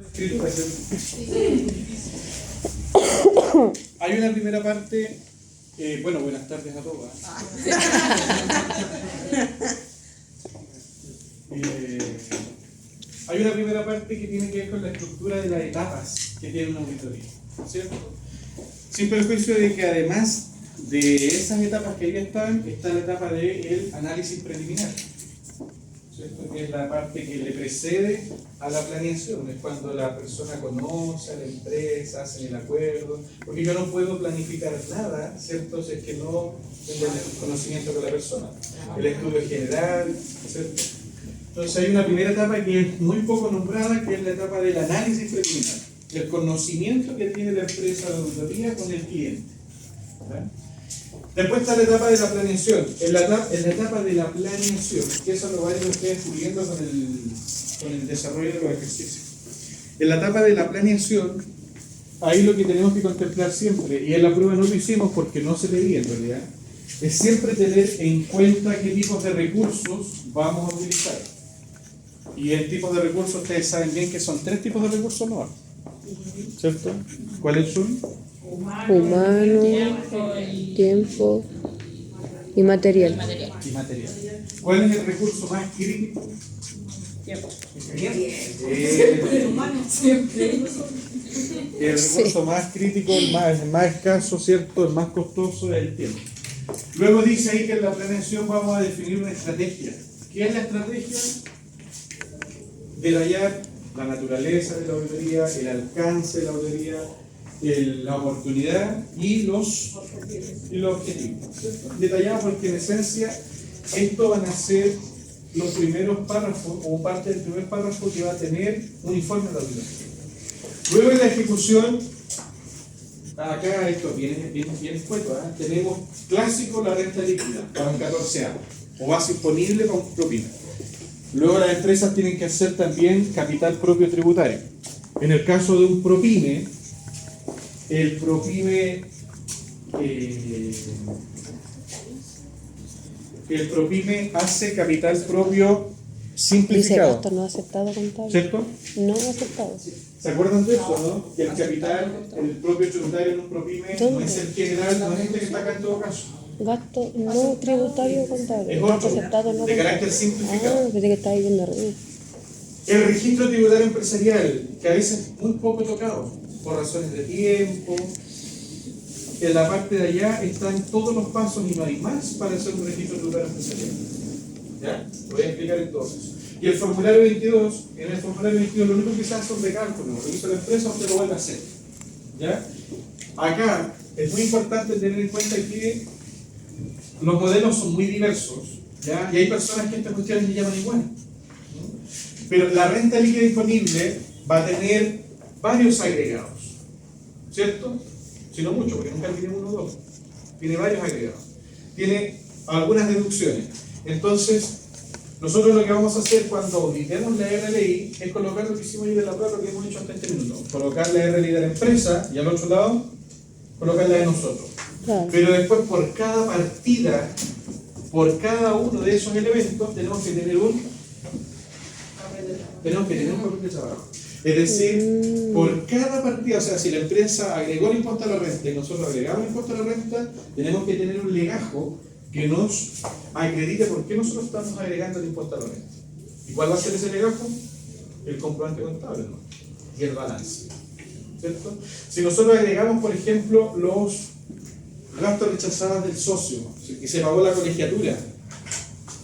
escritura, ¿cierto? Hay una primera parte, bueno, buenas tardes a todos. Hay una primera parte que tiene que ver con la estructura de las etapas que tiene una auditoría, ¿cierto? Sin perjuicio de que además de esas etapas que ya están, está la etapa del análisis preliminar, ¿cierto? Que es la parte que le precede a la planeación, es cuando la persona conoce a la empresa, hacen el acuerdo, porque yo no puedo planificar nada, ¿cierto? Si es que no tengo el conocimiento con la persona, el estudio general, ¿cierto? Entonces hay una primera etapa que es muy poco nombrada, que es la etapa del análisis preliminar, el conocimiento que tiene la empresa de auditoría con el cliente, ¿verdad? Después está la etapa de la planeación. En la etapa de la planeación, que eso lo van a ir ustedes puliendo con el desarrollo de los ejercicios. En la etapa de la planeación, ahí lo que tenemos que contemplar siempre, y en la prueba no lo hicimos porque no se pedía en realidad, es siempre tener en cuenta qué tipos de recursos vamos a utilizar. Y en tipos de recursos ustedes saben bien que son 3 tipos de recursos nuevos, ¿cierto? ¿Cuáles son? Humano, tiempo y material. Y material. ¿Cuál es el recurso más crítico? Tiempo. El recurso más crítico, el más escaso, ¿cierto? El más costoso es el tiempo. Luego dice ahí que en la planeación vamos a definir una estrategia. ¿Qué es la estrategia? Detallar la naturaleza de la auditoría, el alcance de la auditoría, la oportunidad y los objetivos. Detallado porque en esencia esto van a ser los primeros párrafos o parte del primer párrafo que va a tener un informe de la auditoría. Luego en la ejecución, acá esto bien escueto, ¿eh? Tenemos clásico la renta líquida para un 14A o base imponible para un propina. Luego las empresas tienen que hacer también capital propio tributario. En el caso de un propime, el propime hace capital propio simplificado. Dice gasto no aceptado contable. ¿Cierto? No aceptado. ¿Se acuerdan de eso, no? Que el capital, el propio tributario en un propime no es el general, no es este que está acá en todo caso. Gasto no tributario contable. Es Gasto otro, aceptado no de carácter contable. simplificado. Pensé que estaba viendo arriba. El registro tributario empresarial, que a veces es muy poco tocado, por razones de tiempo. En la parte de allá están todos los pasos y no hay más para hacer un registro tributario empresarial. ¿Ya? Lo voy a explicar entonces. Y el formulario 22, en el formulario 22 lo único que se hace son recálculos, lo hizo la empresa, usted lo vuelve a hacer. ¿Ya? Acá es muy importante tener en cuenta que los modelos son muy diversos, ¿ya? Y hay personas que estas cuestiones le llaman igual, ¿no? Pero la renta líquida disponible va a tener varios agregados, ¿cierto? Si no mucho, porque nunca tiene uno o dos. Tiene varios agregados. Tiene algunas deducciones. Entonces, nosotros lo que vamos a hacer cuando auditemos la RLI es colocar lo que hicimos hoy de la prueba, lo que hemos hecho hasta este minuto. Colocar la RLI de la empresa y al otro lado, colocar la de nosotros. Claro. Pero después, por cada partida, por cada uno de esos elementos, tenemos que tener un papel de trabajo. Es decir, por cada partida, o sea, si la empresa agregó el impuesto a la renta y nosotros agregamos el impuesto a la renta, tenemos que tener un legajo que nos acredite por qué nosotros estamos agregando el impuesto a la renta. ¿Y cuál va a ser ese legajo? El comprobante contable, ¿no? Y el balance, ¿cierto? Si nosotros agregamos, por ejemplo, los gastos rechazados del socio, que se pagó la colegiatura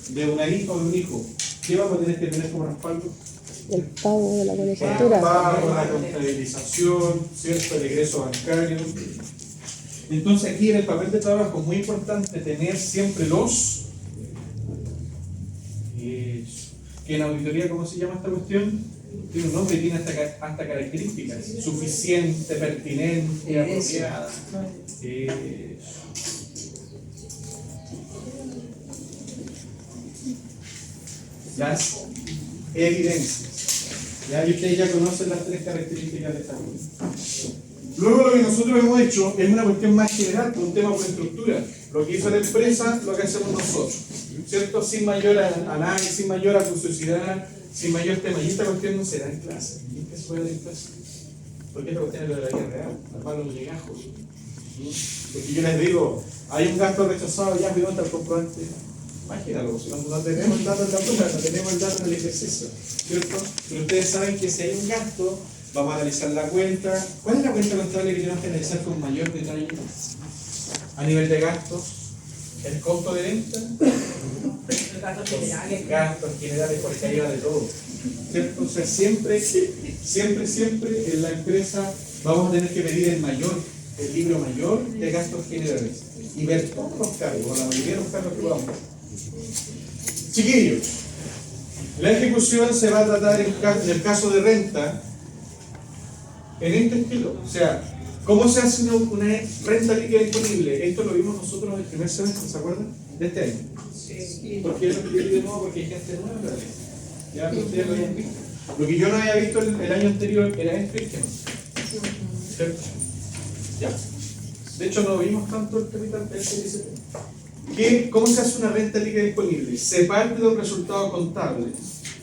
de una hija o de un hijo, ¿qué vamos a tener que tener como respaldo? El pago de la El colegiatura. pago, la contabilización, ¿cierto? El egreso bancario. Entonces aquí en el papel de trabajo es muy importante tener siempre los... que en auditoría, ¿cómo se llama esta cuestión? Tiene un nombre y tiene hasta características. Suficiente, pertinente, apropiada. Las evidencias. ¿Ya? Y ustedes ya conocen las 3 características de esta cuestión. Luego lo que nosotros hemos hecho es una cuestión más general, un tema por estructura. Lo que hizo la empresa, lo que hacemos nosotros, ¿cierto? Sin mayor análisis, sin mayor acuciosidad, sin mayor tema. Y esta cuestión no será en clase. ¿Y qué se puede ver en clase? Porque esta cuestión es de la vida real, armar los legajos. Porque yo les digo, hay un gasto rechazado, ya me nota el comprobante. Imagínalo, si no tenemos el dato en la prueba, no tenemos el dato en el ejercicio, ¿cierto? Pero ustedes saben que si hay un gasto, vamos a analizar la cuenta. ¿Cuál es la cuenta contable que tenemos que analizar con mayor detalle? A nivel de gastos, el costo de venta, gastos generales, porque ahí va de todo, ¿cierto? O sea, siempre en la empresa vamos a tener que medir el libro mayor de gastos generales y ver todos los cargos, o la mayoría de los cargos que vamos a hacer. Chiquillos, la ejecución se va a tratar en el caso de renta en este estilo. O sea, ¿cómo se hace una renta líquida disponible? Esto lo vimos nosotros en el primer semestre, ¿se acuerdan? De este año. Sí. ¿Por qué lo repetí de nuevo? Porque hay gente nueva, ¿verdad? Ya ustedes lo habían visto. Lo que yo no había visto el año anterior era esto y que no. ¿Cierto? Ya. De hecho, no vimos tanto el capital ¿cómo se hace una renta líquida disponible? Se parte de un resultado contable,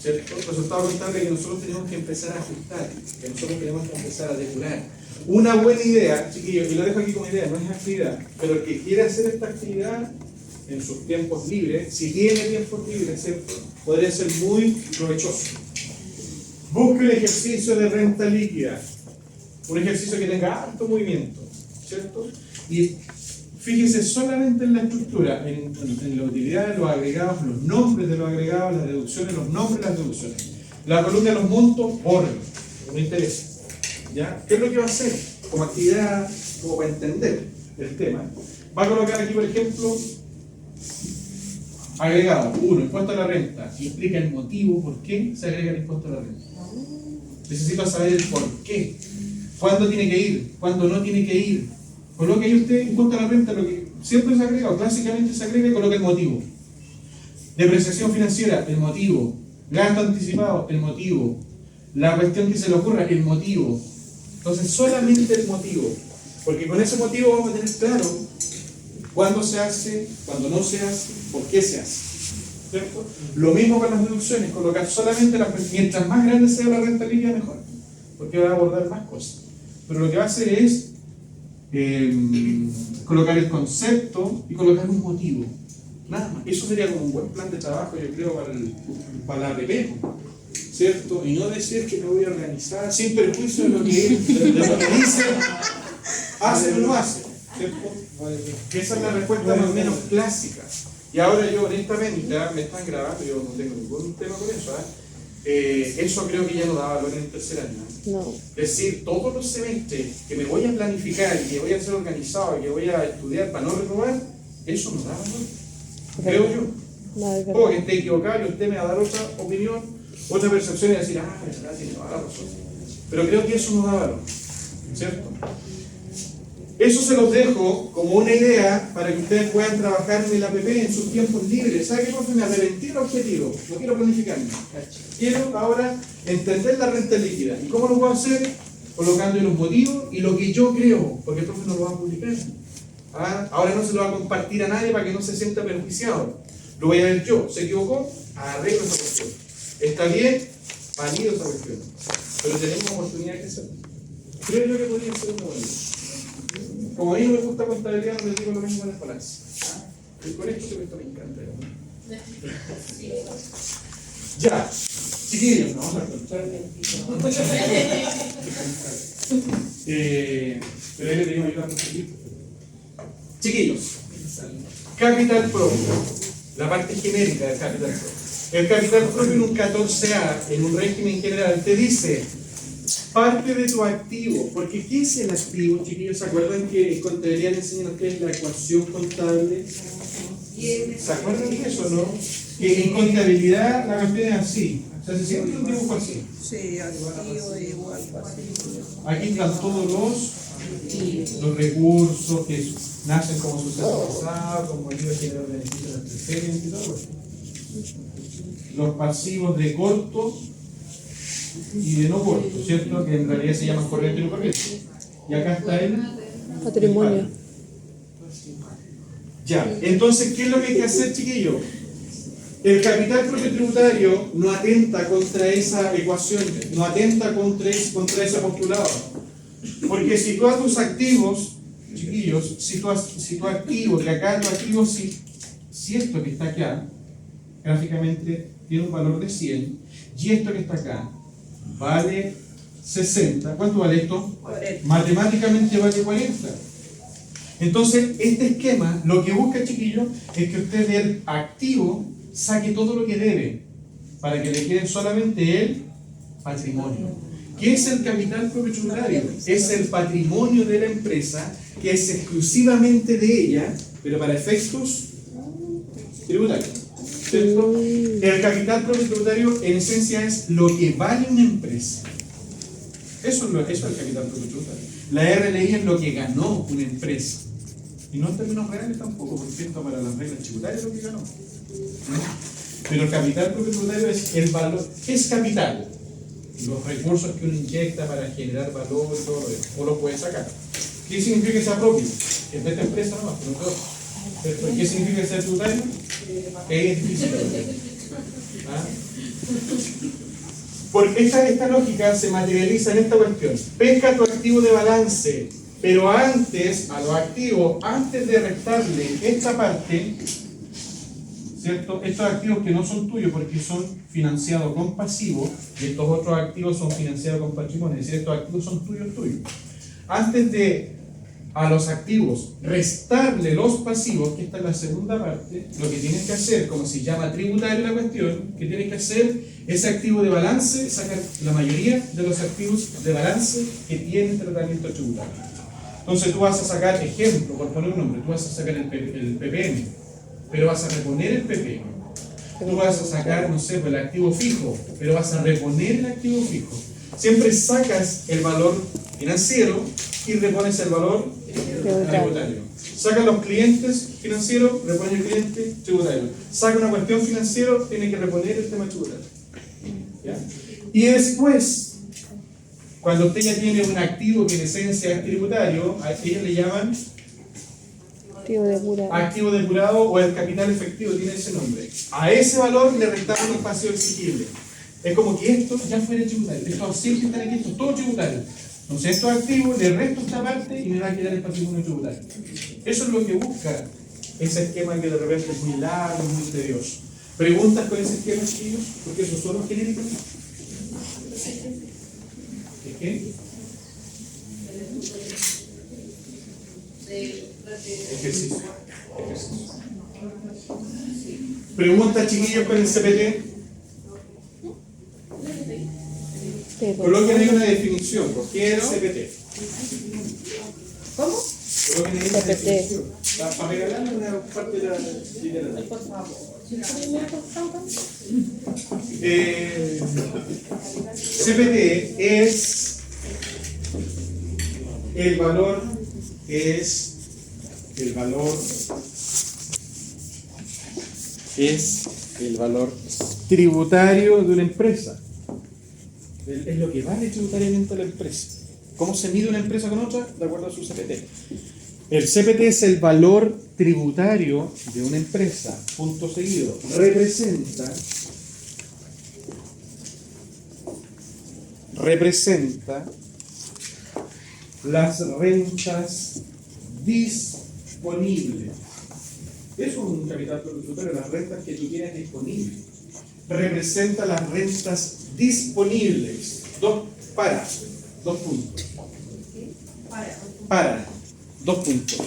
¿cierto? Un resultado contable que nosotros tenemos que empezar a ajustar, que nosotros tenemos que empezar a depurar. Una buena idea, chiquillos, y lo dejo aquí como idea, no es actividad, pero el que quiera hacer esta actividad en sus tiempos libres, si tiene tiempos libres, ¿cierto? Podría ser muy provechoso. Busque el ejercicio de renta líquida, un ejercicio que tenga alto movimiento, ¿cierto? Y fíjese solamente en la estructura, en la utilidad de los agregados, los nombres de los agregados, las deducciones, los nombres de las deducciones. La columna de los montos, bórrelo, no me interesa. ¿Ya? ¿Qué es lo que va a hacer? Como actividad, como para entender el tema. Va a colocar aquí, por ejemplo, agregado, 1, impuesto a la renta. Explica el motivo por qué se agrega el impuesto a la renta. Necesito saber el por qué. ¿Cuándo tiene que ir? ¿Cuándo no tiene que ir? Coloque ahí usted impuesto a la renta, lo que siempre se agrega, o clásicamente se agrega, y coloca el motivo. Depreciación financiera, el motivo. Gasto anticipado, el motivo. La cuestión que se le ocurra, el motivo. Entonces, solamente el motivo. Porque con ese motivo vamos a tener claro cuándo se hace, cuándo no se hace, por qué se hace. ¿Cierto? Lo mismo con las deducciones, colocar solamente mientras más grande sea la renta líquida, mejor. Porque va a abordar más cosas. Pero lo que va a hacer es colocar el concepto y colocar un motivo. Nada más. Eso sería como un buen plan de trabajo, yo creo, para la APP, ¿cierto? Y no decir que me voy a organizar sin perjuicio de lo que dice, hace o no hace, ¿cierto? Esa es la respuesta más o menos clásica. Y ahora yo, honestamente, me están grabando, yo no tengo ningún tema con eso, eso creo que ya no da valor en el tercer año. No. Es decir, todos los semestres que me voy a planificar y que voy a ser organizado y que voy a estudiar para no reprobar, eso no da valor. Creo yo. No, es O que verdad. esté equivocado y usted me va a dar otra opinión, otra percepción y decir, es verdad, tiene toda la razón. Pero creo que eso no da valor, ¿cierto? Eso se los dejo como una idea para que ustedes puedan trabajar en el APP en sus tiempos libres. ¿Sabe qué, profe? Me arrepenté el objetivo, no quiero planificarme. Quiero ahora entender la renta líquida. ¿Y cómo lo puedo hacer? Colocando los motivos y lo que yo creo, porque el profe no lo va a publicar. Ahora no se lo va a compartir a nadie para que no se sienta perjuiciado. Lo voy a ver yo. ¿Se equivocó? Arreglo esa cuestión. ¿Está bien? Valido esa cuestión. Pero tenemos oportunidad de hacerlo. Creo yo que podría ser una buena idea. Como a mí no me gusta contabilidad, no les digo lo mismo en el balance. Y con esto me encanta. Ya, chiquillos, nos vamos a contar. Pero ahí le tenemos ayuda a conseguir. Chiquillos, capital propio, la parte genérica del capital propio. El capital propio en un 14A, en un régimen general, te dice parte de tu activo, porque ¿qué es el activo, chiquillos? ¿Se acuerdan que en contabilidad le enseñan a ustedes la ecuación contable? ¿Se acuerdan de eso, no? Que en contabilidad la cuestión es así, o sea, se siente un dibujo así. Sí, activo igual pasivo. Aquí están todos los recursos que nacen como suceso pasado, como ayuda a generar beneficios al presente y todo eso. Los pasivos de corto y de no corto, ¿cierto? Que en realidad se llaman corriente y no corriente. Y acá está el Patrimonio. Ya, entonces, ¿qué es lo que hay que hacer, chiquillos? El capital propio tributario no atenta contra esa ecuación, no atenta contra ese postulado. Porque si tú a tus activos, chiquillos, si tu activo, que acá tu activo, si esto que está acá, gráficamente tiene un valor de 100, y esto que está acá vale 60, ¿cuánto vale esto? 40. Matemáticamente vale 40. Entonces, este esquema lo que busca, chiquillos, es que usted del activo saque todo lo que debe, para que le quede solamente el patrimonio. ¿Qué es el capital propio tributario? Es el patrimonio de la empresa, que es exclusivamente de ella, pero para efectos tributarios. ¿Cierto? El capital propio tributario, en esencia, es lo que vale una empresa. Eso es el capital propio tributario. La RLI es lo que ganó una empresa. Y no en términos reales tampoco, porque esto para las reglas tributarias es lo que ganó. ¿No? Pero el capital propio tributario es el valor. ¿Qué es capital? Los recursos que uno inyecta para generar valor y todo eso. O lo puede sacar. ¿Qué significa que sea propio? Que es de esta empresa nomás, pero no todo. ¿Qué significa que sea tributario? Que es difícil. ¿Ah? Porque esta lógica se materializa en esta cuestión. Pesca tu activo de balance, pero antes, a los activos, antes de restarle esta parte, ¿cierto? Estos activos que no son tuyos porque son financiados con pasivos, y estos otros activos son financiados con patrimonio, es decir, estos activos son tuyos. Antes de a los activos restarle los pasivos, que esta es la segunda parte, lo que tienes que hacer, como se llama tributario la cuestión, que tienes que hacer ese activo de balance, sacar la mayoría de los activos de balance que tienen tratamiento tributario. Entonces tú vas a sacar, ejemplo, por poner un nombre, tú vas a sacar el PPM, pero vas a reponer el PPM. Tú vas a sacar, no sé, el activo fijo, pero vas a reponer el activo fijo. Siempre sacas el valor financiero y repones el valor tributario. Saca los clientes financieros, repone el cliente tributario. Saca una cuestión financiera, tiene que reponer el tema tributario. ¿Ya? Y después, cuando usted ya tiene un activo que en esencia es tributario, a ellos le llaman activo depurado o el capital efectivo, tiene ese nombre. A ese valor le restamos los pasivos exigibles. Es como que esto ya fuera tributario. Estos siempre están aquí, esto es todo tributario. Entonces, esto es activo, le resto esta parte y me va a quedar el patrimonio tributario. Eso es lo que busca ese esquema que de repente es muy largo, muy tedioso. ¿Preguntas con ese esquema, chiquillos? Porque esos son los genéricos. ¿De qué? Ejercicio. ¿Preguntas, chiquillos, con el CPT? Coloquen ahí una definición. ¿Qué es CPT? ¿Cómo? Coloquen ahí una definición. Para regalarle una parte de la literatura. Por favor. CPT es el valor tributario de una empresa. Es lo que vale tributariamente a la empresa. ¿Cómo se mide una empresa con otra? De acuerdo a su CPT. El CPT es el valor tributario de una empresa. Punto seguido. Representa las rentas disponibles. Eso es un capital tributario, las rentas que tú tienes disponibles. Representa las rentas disponibles. Dos puntos. Dos puntos.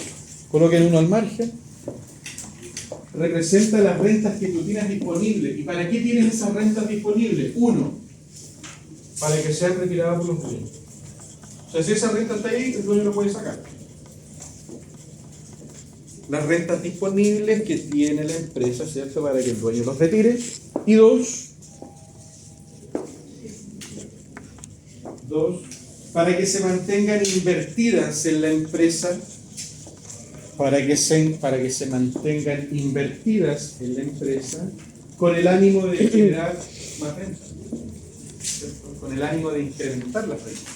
Coloquen uno al margen. Representa las rentas que tú tienes disponibles. ¿Y para qué tienes esas rentas disponibles? Uno, para que sean retiradas por los dueños. O sea, si esa renta está ahí, el dueño lo puede sacar. Las rentas disponibles que tiene la empresa, ¿cierto? Para que el dueño los retire. Y dos, para que se mantengan invertidas en la empresa, para que se mantengan invertidas en la empresa con el ánimo de generar más renta, ¿cierto? Con el ánimo de incrementar la renta.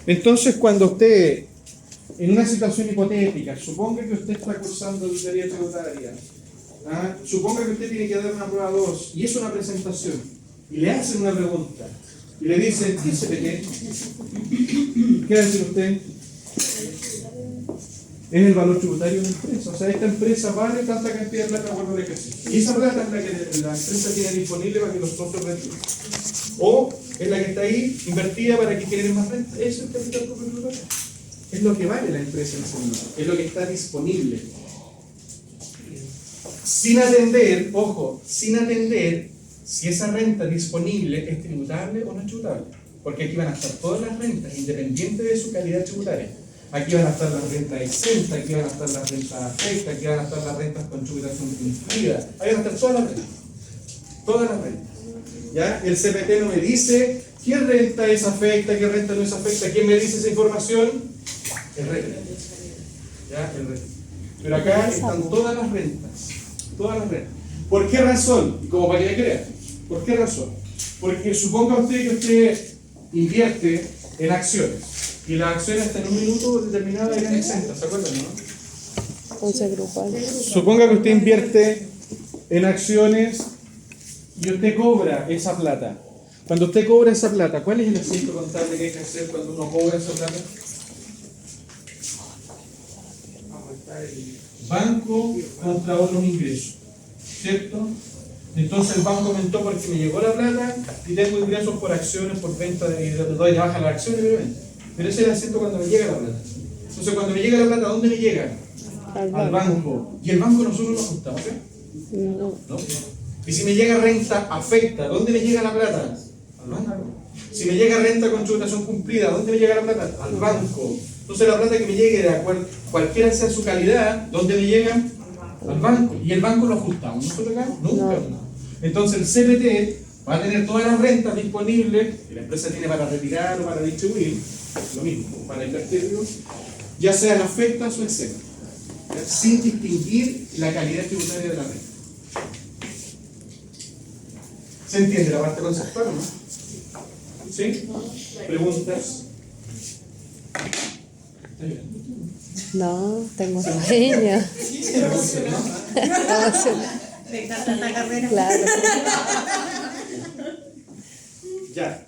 Entonces, cuando usted, en una situación hipotética, suponga que usted está cursando auditoría tributaria Suponga que usted tiene que dar una prueba 2 y es una presentación y le hacen una pregunta y le dicen, ¿qué es CPT? ¿Qué va a decir usted? Es el valor tributario de la empresa. O sea, esta empresa vale tanta cantidad de plata de acuerdo al ejercicio. Y esa plata es la que la empresa tiene disponible para que los socios retiren. O es la que está ahí invertida para que generen más renta. Eso es el capital propio tributario. Es lo que vale la empresa en ese momento. Es lo que está disponible. Sin atender, ojo, sin atender si esa renta disponible es tributable o no es tributable. Porque aquí van a estar todas las rentas, independientes de su calidad tributaria. Aquí van a estar las rentas exentas, aquí van a estar las rentas afectas, aquí van a estar las rentas con tributación incluida. Ahí van a estar todas las rentas. Todas las rentas. ¿Ya? El CPT no me dice qué renta es afecta, qué renta no es afecta. ¿Quién me dice esa información? El RET. ¿Ya? El RET. Pero acá están todas las rentas. Todas las rentas. ¿Por qué razón? Y como para que me crean. ¿Por qué razón? Porque suponga usted que usted invierte en acciones. Y las acciones hasta en un minuto determinado eran exentas, ¿se acuerdan, no? 11 grupal. Suponga que usted invierte en acciones y usted cobra esa plata. Cuando usted cobra esa plata, ¿cuál es el asiento contable que hay que hacer cuando uno cobra esa plata? Banco contra otros ingresos, ¿cierto? Entonces el banco aumentó porque me llegó la plata y tengo ingresos por acciones, por venta de doy de baja las acciones, pero ese es el asiento cuando me llega la plata. Entonces cuando me llega la plata, ¿a dónde me llega? Al banco. Y el banco nosotros lo ajustamos, ¿sí? No. ¿No? Y si me llega renta afecta, ¿dónde me llega la plata? Al banco. Si me llega renta con tributación cumplida, ¿dónde me llega la plata? Al banco. Entonces la plata que me llegue de acuerdo, cualquiera sea su calidad, ¿dónde me llega? Al banco. ¿Y el banco lo ajustamos nosotros acá? Nunca. No. Entonces el CPT va a tener todas las rentas disponibles que la empresa tiene para retirar o para distribuir, lo mismo, para invertirlo, ya sean afectas o exentas, sin distinguir la calidad tributaria de la renta. ¿Se entiende la parte conceptual o no? ¿Sí? ¿Preguntas? ¿Está bien? No, tengo sueño. Me encanta esta carrera. Claro. Ya.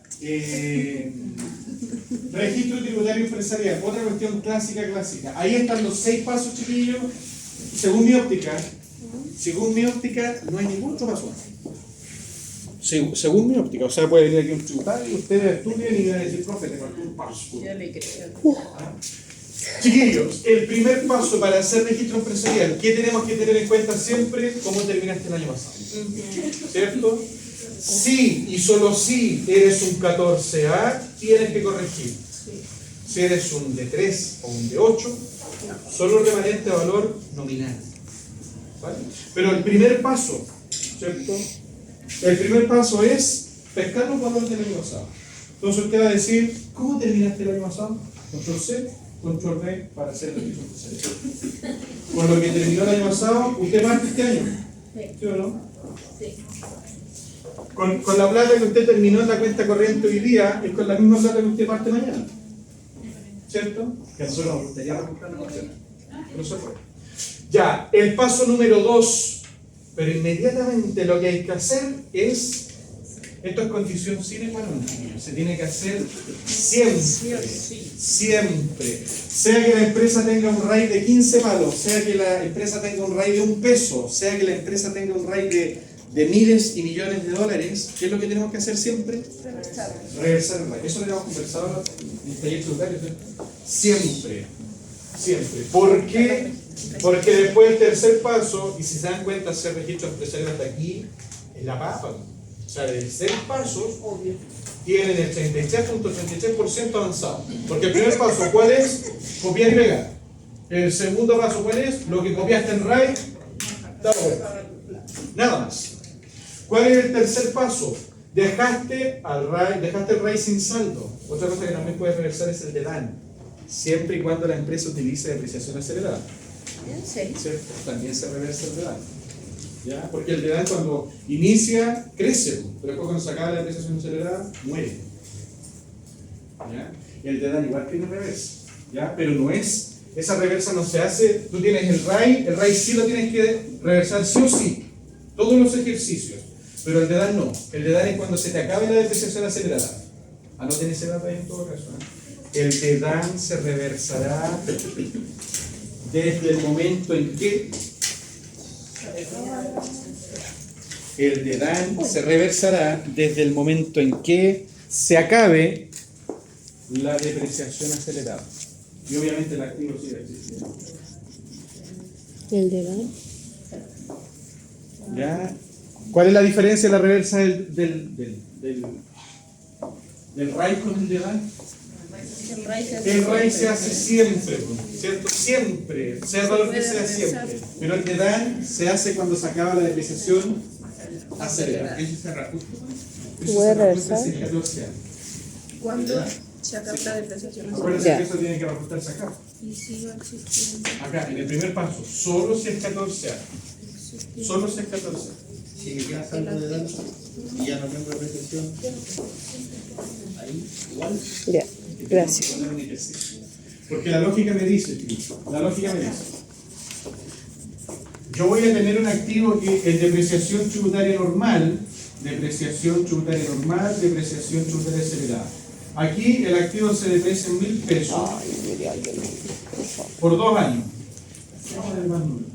Registro tributario empresarial. Otra cuestión clásica. Ahí están los 6 pasos, chiquillos. Según mi óptica, no hay ningún otro paso. Según mi óptica, o sea, puede venir aquí un tributario y ustedes estudien y van a decir, profe, te faltó un paso. Yo le creo. Chiquillos, el primer paso para hacer registro empresarial, ¿qué tenemos que tener en cuenta siempre? ¿Cómo terminaste el año pasado? ¿Cierto? Si y solo si eres un 14A, tienes que corregir. Si eres un D3 o un D8, solo remanente a valor nominal. ¿Vale? Pero el primer paso, ¿cierto? El primer paso es pescar los valores del año pasado. Entonces usted va a decir, ¿cómo terminaste el año pasado? Control C, Control V para hacer el registro empresarial. Con lo que terminó el año pasado, ¿usted parte este año? ¿Sí o no? Sí. Con la plata que usted terminó en la cuenta corriente hoy día, es con la misma plata que usted parte mañana. ¿Cierto? Que a nosotros nos gustaría recuperar la cuestión. No se puede. Ya, el paso número 2. Pero inmediatamente lo que hay que hacer es, esto es condición sine qua non, se tiene que hacer siempre, siempre. Sea que la empresa tenga un RAI de 15 palos, sea que la empresa tenga un RAI de $1, sea que la empresa tenga un RAI de miles y millones de dólares, ¿qué es lo que tenemos que hacer siempre? Reversar el RAI. Eso lo hemos conversado en el taller tributario, ¿cierto? Siempre. Siempre. ¿Por qué? Porque después del tercer paso, y si se dan cuenta, hacer registro empresarial hasta aquí es la papa. O sea, del 6 pasos tienen el 33.33% avanzado. Porque el primer paso, ¿cuál es? Copiar y pegar. El segundo paso, ¿cuál es? Lo que copiaste en RAI, está bueno. Nada más. ¿Cuál es el tercer paso? Dejaste el RAI sin saldo. Otra cosa que también puedes reversar es el DAN. Siempre y cuando la empresa utilice depreciación acelerada. ¿En serio? ¿Cierto? También se reversa el DAN. ¿Ya? Porque el DAN cuando inicia, crece, pero después cuando se acaba la depreciación acelerada, muere. ¿Ya? El DAN igual tiene reversa, ¿ya? Pero no es esa reversa no se hace, tú tienes el RAI sí lo tienes que reversar sí o sí, todos los ejercicios, pero el DEDAN no, el DEDAN es cuando se te acabe la depreciación acelerada. Anoten ese dato ahí en todo caso. El DEDAN se reversará desde el momento en que el DEDAN se reversará desde el momento en que se acabe la depreciación acelerada. Y obviamente el activo sigue existiendo. ¿El de Dan? ¿Ya? ¿Cuál es la diferencia de la reversa del RAI con el DEDAN? El RAI se hace siempre, ¿cierto? Siempre, sea el valor que sea siempre. Pero el DEDAN se hace cuando se acaba la depreciación acelerada. Eso se reajusta. Eso Voy a se reajusta reversar. hace 14 años. ¿Cuándo se acaba la depreciación? Acuérdense Ya. que eso tiene que reajustarse acá. Y sigue existiendo. Acá, en el primer paso, solo si es 14 años. Solo si es 14 años. Si me queda saldo de edad y ya no tengo depreciación, ahí igual. Ya, gracias. Porque la lógica me dice, yo voy a tener un activo que es depreciación tributaria normal, depreciación tributaria acelerada. Aquí el activo se deprecia en 1.000 pesos Ay, mire, alguien, por favor. por 2 años. Vamos a ver más números.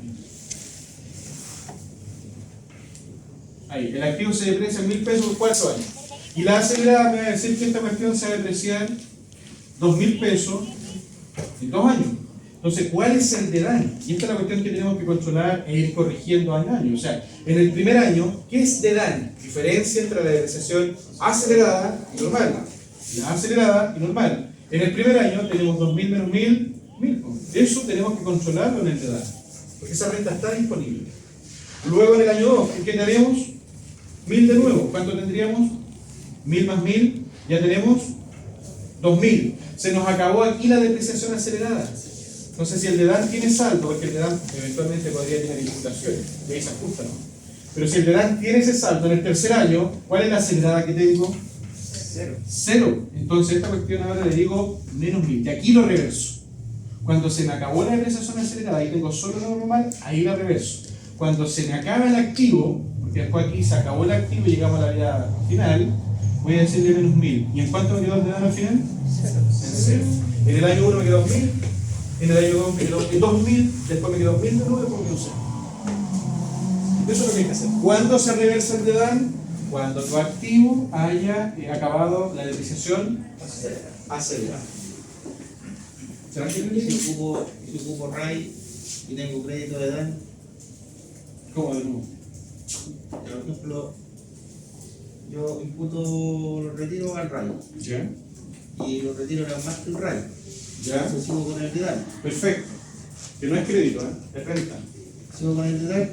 Ahí, el activo se deprecia en 1.000 pesos por 4 años. Y la acelerada me va a decir que esta cuestión se va a depreciar 2.000 pesos en 2 años. Entonces, ¿cuál es el DEDAN? Y esta es la cuestión que tenemos que controlar e ir corrigiendo año a año. O sea, en el primer año, ¿qué es DEDAN? Diferencia entre la depreciación acelerada y normal. La acelerada y normal. En el primer año tenemos 2.000 menos 1.000, 1.000. Eso tenemos que controlarlo en el DEDAN, porque esa renta está disponible. Luego en el año 2, ¿qué tenemos? 1.000 de nuevo. ¿Cuánto tendríamos? 1.000 más 1.000, ya tenemos 2.000. Se nos acabó aquí la depreciación acelerada. Entonces, si el DEDAN tiene saldo, porque el DEDAN eventualmente podría tener imputaciones, y ahí se ajusta, ¿no? Pero si el DEDAN tiene ese saldo en el tercer año, ¿cuál es la acelerada que tengo? 0. Entonces, esta cuestión ahora le digo menos 1.000. Y aquí lo reverso. Cuando se me acabó la depreciación acelerada y tengo solo lo normal, ahí la reverso. Cuando se me acaba el activo, porque después aquí se acabó el activo y llegamos a la vida final, voy a decirle menos 1.000. ¿Y en cuánto me quedó el DEDAN al final? En 0. En el año 1 me quedó 1.000. En el año 2 me quedó 2.000, después me quedó 1.000 de nuevo, después me quedó 0. Eso es lo que hay que hacer. ¿Cuándo se reversa el DEDAN? Cuando tu activo haya acabado la depreciación acelerada. ¿Se van a entender? Si ocupo RAI y tengo crédito de edad, ¿Cómo de nuevo? por ejemplo, yo imputo los retiros al RAI ¿Ya? y los retiros eran más que el RAI. ¿Ya? Entonces sigo con el DEDAN. Perfecto. Que no es crédito, es renta. Sigo con el DEDAN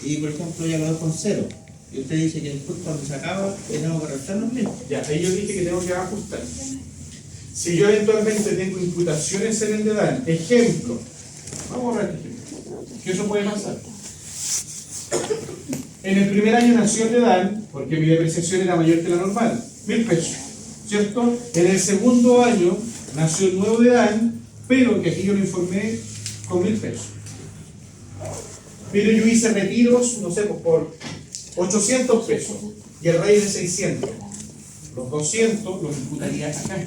y, por ejemplo, ya lo dejo en 0. Y usted dice que después cuando se acaba, tenemos que restar los mismos. Ya, ahí yo dije que tengo que ajustar. Si yo eventualmente tengo imputaciones en el DEDAN, ejemplo, vamos a ver este ejemplo, que eso puede pasar. En el primer año nació el DEDAN, porque mi depreciación era mayor que la normal, 1.000 pesos, ¿cierto? En el segundo año nació el nuevo DEDAN, pero que aquí yo lo informé con 1.000 pesos. Pero yo hice retiros, no sé, pues por 800 pesos, y el RAI es de 600. Los 200 los imputaría acá.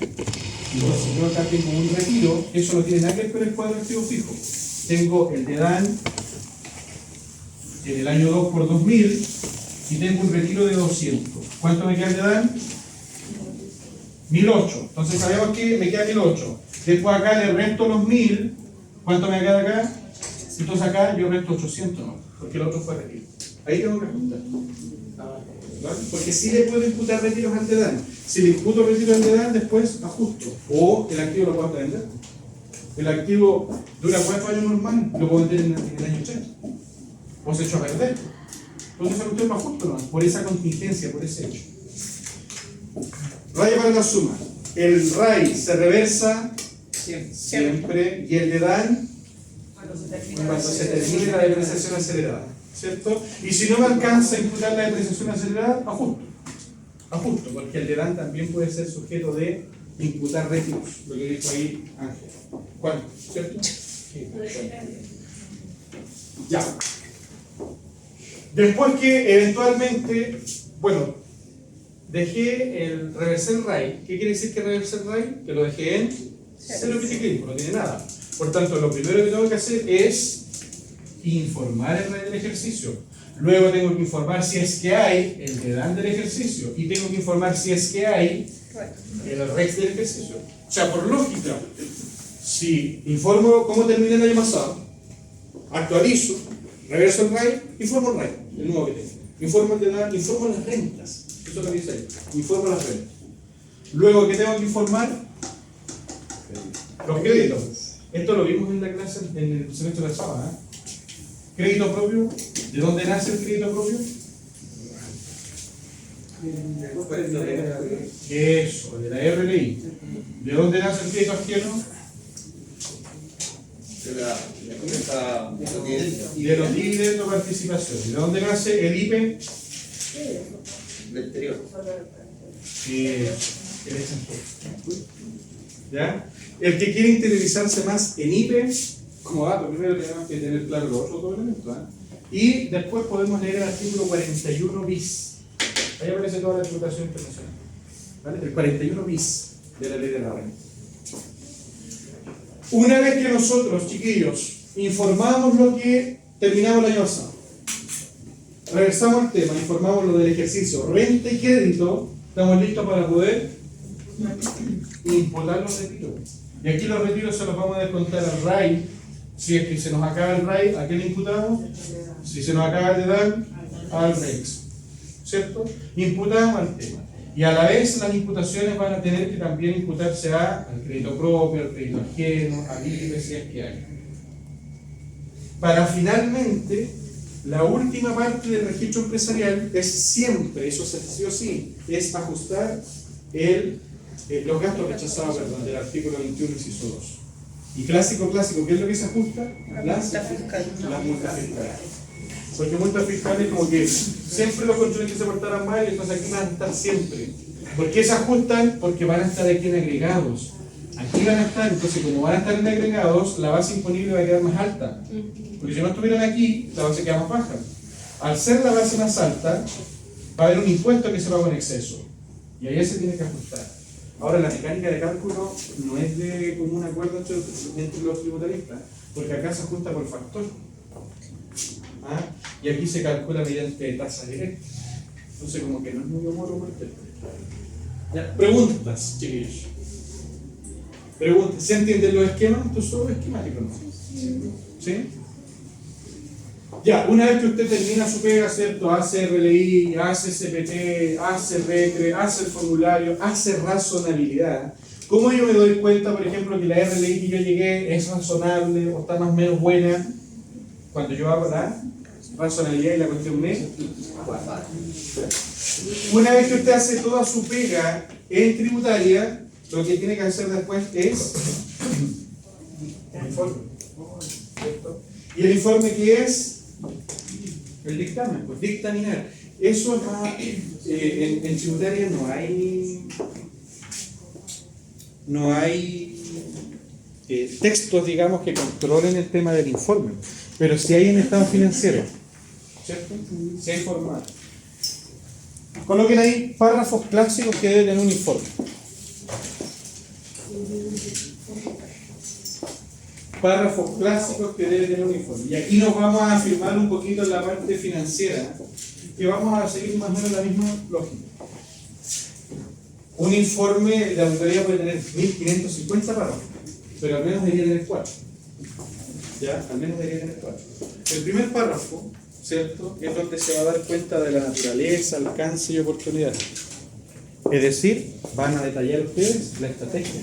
Entonces yo acá tengo un retiro, eso no tiene nada que ver con el cuadro de activo fijo. Tengo el DEDAN en el año 2 por 2.000 y tengo un retiro de 200. ¿Cuánto me queda el DEDAN? 1.008. Entonces sabemos que me queda 1.008. Después acá le resto los 1.000. ¿Cuánto me queda acá? Entonces acá yo resto 800, no, porque el otro fue retiro. Ahí tengo que ajustar. ¿Vale? Porque sí le puedo imputar retiros al DEDAN. Si le imputo retiros al DEDAN, después ajusto. O el activo lo puedo vender. El activo dura 4 años normal, lo puedo vender en el año 80. O se echó a perder. Entonces esa cuestión lo ajusto, ¿no? Por esa contingencia, por ese hecho. Raya para la suma. El RAI se reversa siempre y el DEDAN cuando se termine la depreciación acelerada, ¿cierto? Y si no me alcanza a imputar la depreciación acelerada, ajusto, porque el DEDAN también puede ser sujeto de imputar régimen, lo que dijo ahí Ángel. ¿Cuánto? ¿Cierto? Sí. Ya. Después que eventualmente, bueno, dejé el reversal right. ¿Qué quiere decir que reversal right? Que lo dejé en 0 piticlin, no tiene nada. Por tanto, lo primero que tengo que hacer es informar el RAI del ejercicio. Luego tengo que informar si es que hay el DEDAN del ejercicio. Y tengo que informar si es que hay el REX del ejercicio. O sea, por lógica, si informo cómo termina el año pasado, actualizo, reverso el RAI, informo el RAI, el nuevo que tengo. Informo el DEDAN, informo las rentas. Eso es lo que dice ahí. Informo las rentas. Luego, ¿qué tengo que informar? Los créditos. Esto lo vimos en la clase en el semestre pasado, ¿eh? Crédito propio. ¿De dónde nace el crédito propio? Eso, de la RLI. ¿De dónde nace el crédito ajeno? De los dividendos o participaciones. ¿De dónde nace el IPE? Del exterior. El extranjero. ¿Ya? El que quiere interiorizarse más en IPE, como dato, primero tenemos que tener claro los otros elementos. Y después podemos leer el artículo 41 bis. Ahí aparece toda la tributación internacional. ¿Vale? El 41 bis de la ley de la renta. Una vez que nosotros, chiquillos, informamos lo que terminamos el año pasado, reversamos el tema, informamos lo del ejercicio, renta y crédito, estamos listos para poder imputar los retiros. Y aquí los retiros se los vamos a descontar al RAI. Si es que se nos acaba el RAI, ¿a qué le imputamos? Si se nos acaba el DEDAN, al REX. ¿Cierto? Imputamos al tema. Y a la vez las imputaciones van a tener que también imputarse al crédito propio, al crédito ajeno, al IPE, si es que hay. Para finalmente, la última parte del registro empresarial es siempre, eso sí o sí, es ajustar los gastos rechazados, del artículo 21, inciso 2. Y clásico, ¿qué es lo que se ajusta? Las multas fiscales. Porque multas fiscales como que siempre los controles que se portaran mal, entonces aquí van a estar siempre. ¿Por qué se ajustan? Porque van a estar aquí en agregados. Aquí van a estar, entonces como van a estar en agregados, la base imponible va a quedar más alta. Porque si no estuvieran aquí, la base queda más baja. Al ser la base más alta, va a haber un impuesto que se paga en exceso. Y ahí se tiene que ajustar. Ahora, la mecánica de cálculo no es de común acuerdo entre los tributaristas, porque acá se ajusta por factor. ¿Ah? Y aquí se calcula mediante tasa directa. Entonces, como que no es muy homólogo el tema. ¿Ya? Preguntas, chiquillos. Preguntas. ¿Se entienden los esquemas? Esto es solo esquemático, ¿no? ¿Sí? Ya, una vez que usted termina su pega, ¿cierto? Hace RLI, hace CPT, hace RECRE, hace el formulario, hace razonabilidad. ¿Cómo yo me doy cuenta, por ejemplo, que la RLI que yo llegué es razonable o está más o menos buena? Cuando yo hago la razonabilidad y la cuestión me. Una vez que usted hace toda su pega en tributaria, lo que tiene que hacer después es el informe. ¿Cierto? ¿Y el informe qué es? El dictamen, pues dictaminar. Eso es más, en tributaria no hay textos, digamos, que controlen el tema del informe, pero sí hay en estado financiero, ¿cierto? Sí hay formato. Coloquen ahí párrafos clásicos que debe tener un informe. Párrafos clásicos que debe tener un informe. Y aquí nos vamos a afirmar un poquito en la parte financiera, que vamos a seguir más o menos la misma lógica. Un informe de auditoría puede tener 1550 párrafos, pero al menos debería tener 4. ¿Ya? Al menos debería tener 4. El primer párrafo, ¿cierto?, es donde se va a dar cuenta de la naturaleza, alcance y oportunidad. Es decir, van a detallar ustedes la estrategia.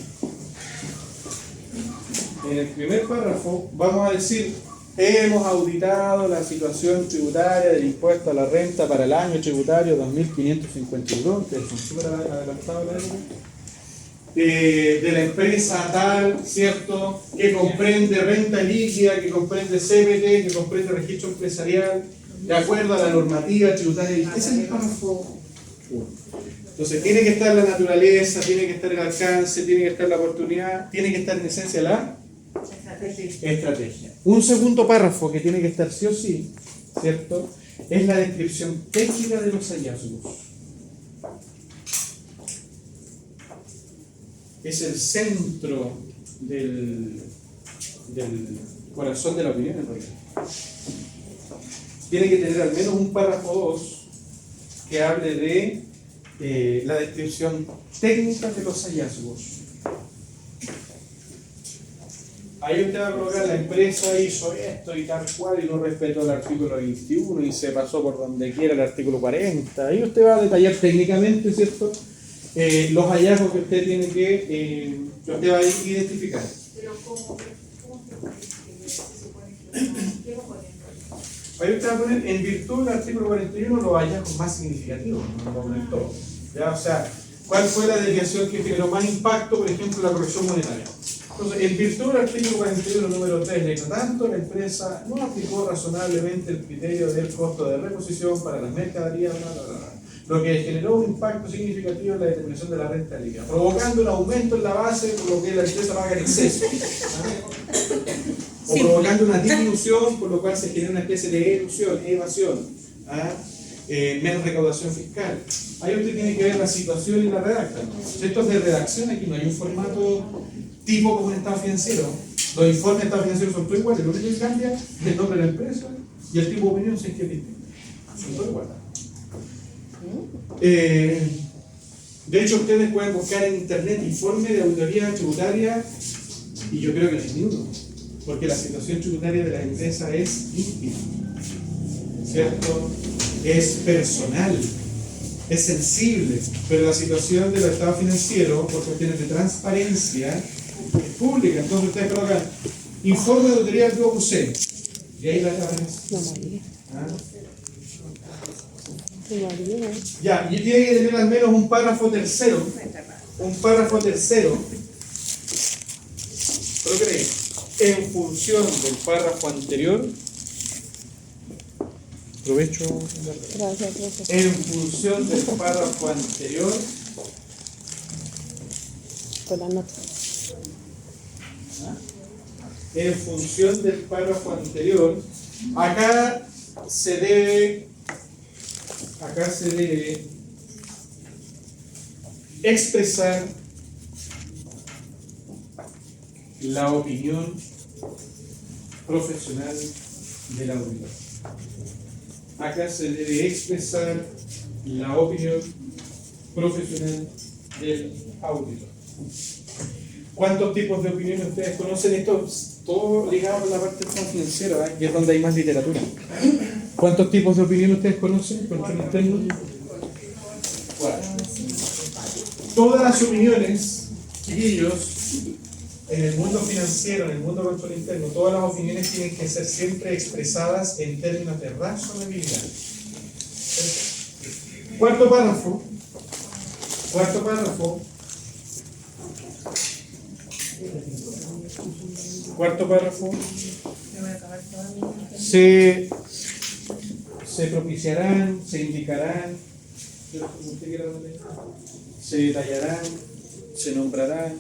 En el primer párrafo vamos a decir: hemos auditado la situación tributaria del impuesto a la renta para el año tributario 2552, que es un súper adelantado la época, de la empresa tal, ¿cierto?, que comprende renta líquida, que comprende CPT, que comprende registro empresarial, de acuerdo a la normativa tributaria. Ese es el párrafo 1. Entonces tiene que estar la naturaleza, tiene que estar el alcance, tiene que estar la oportunidad, tiene que estar en esencia la estrategia. Un segundo párrafo que tiene que estar sí o sí, ¿cierto? Es la descripción técnica de los hallazgos. Es el centro del corazón de la opinión, en realidad. Tiene que tener al menos un párrafo o dos que hable de la descripción técnica de los hallazgos. Ahí usted va a colocar: la empresa hizo esto y tal cual y no respetó el artículo 21 y se pasó por donde quiera el artículo 40. Ahí usted va a detallar técnicamente, ¿cierto?, los hallazgos que usted tiene que usted va a identificar. Pero ¿cómo se supone que qué va a poner? Ahí usted va a poner: en virtud del artículo 41, los hallazgos más significativos. No lo ponen todo. ¿Ya? O sea, ¿cuál fue la desviación que generó más impacto? Por ejemplo, la corrección monetaria. Entonces, en virtud del artículo 41, número 3, letra tanto, la empresa no aplicó razonablemente el criterio del costo de reposición para las mercaderías, lo que generó un impacto significativo en la determinación de la renta líquida, provocando un aumento en la base, por lo que la empresa paga en exceso. O provocando una disminución, por lo cual se genera una especie de elusión, evasión, menos recaudación fiscal. Ahí usted tiene que ver la situación y la redacta. Esto es de redacción, aquí no hay un formato tipo como un estado financiero. Los informes de estado financiero son todos iguales, lo único que cambia es el nombre de la empresa y el tipo de opinión si es que es distinto. Son todos iguales. De hecho, ustedes pueden buscar en internet informe de auditoría tributaria y yo creo que no hay ninguno, porque la situación tributaria de la empresa es íntima, ¿cierto? Es personal, es sensible, pero la situación del estado financiero, por cuestiones de transparencia, es pública. Entonces ustedes colocan informe de auditoría del grupo C y ahí la No, María. No, María. Ya, y tiene que tener al menos un párrafo tercero. Un párrafo tercero. ¿Pero qué? En función del párrafo anterior. Aprovecho. Gracias, gracias. En función del párrafo anterior. Con la nota. En función del párrafo anterior. Acá se debe expresar la opinión profesional del auditor. Acá se debe expresar la opinión profesional del auditor. ¿Cuántos tipos de opiniones ustedes conocen? Esto todo ligado con la parte financiera, que es donde hay más literatura. ¿Cuántos tipos de opiniones ustedes conocen? ¿Control interno? ¿Cuál? Todas las opiniones, chiquillos, en el mundo financiero, en el mundo de control interno, todas las opiniones tienen que ser siempre expresadas en términos de razonabilidad. Cuarto párrafo. Se propiciarán, se indicarán, se detallarán, se nombrarán.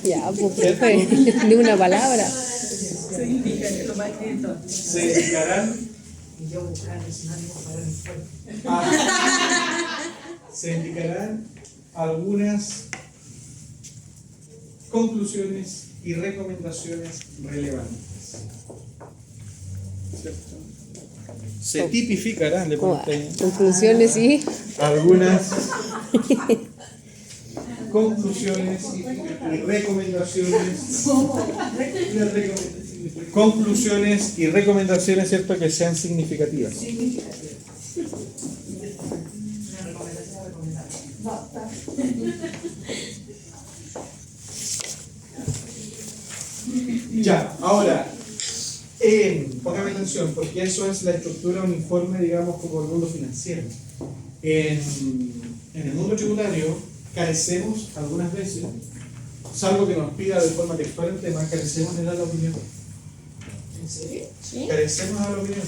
Ya, pues, profe, ni una palabra. Se indica que lo más lento. Se indicarán. Se indicarán algunas conclusiones y recomendaciones relevantes. ¿Cierto? Se tipificarán, le pongo ahí, Conclusiones y algunas conclusiones y recomendaciones, ¿cierto?, que sean significativas. Ya, ahora, póngame atención, porque eso es la estructura de un informe, digamos, como el mundo financiero. En el mundo tributario carecemos algunas veces, salvo que nos pida de forma textual el tema, carecemos de dar la opinión. ¿En serio? Carecemos de dar la opinión.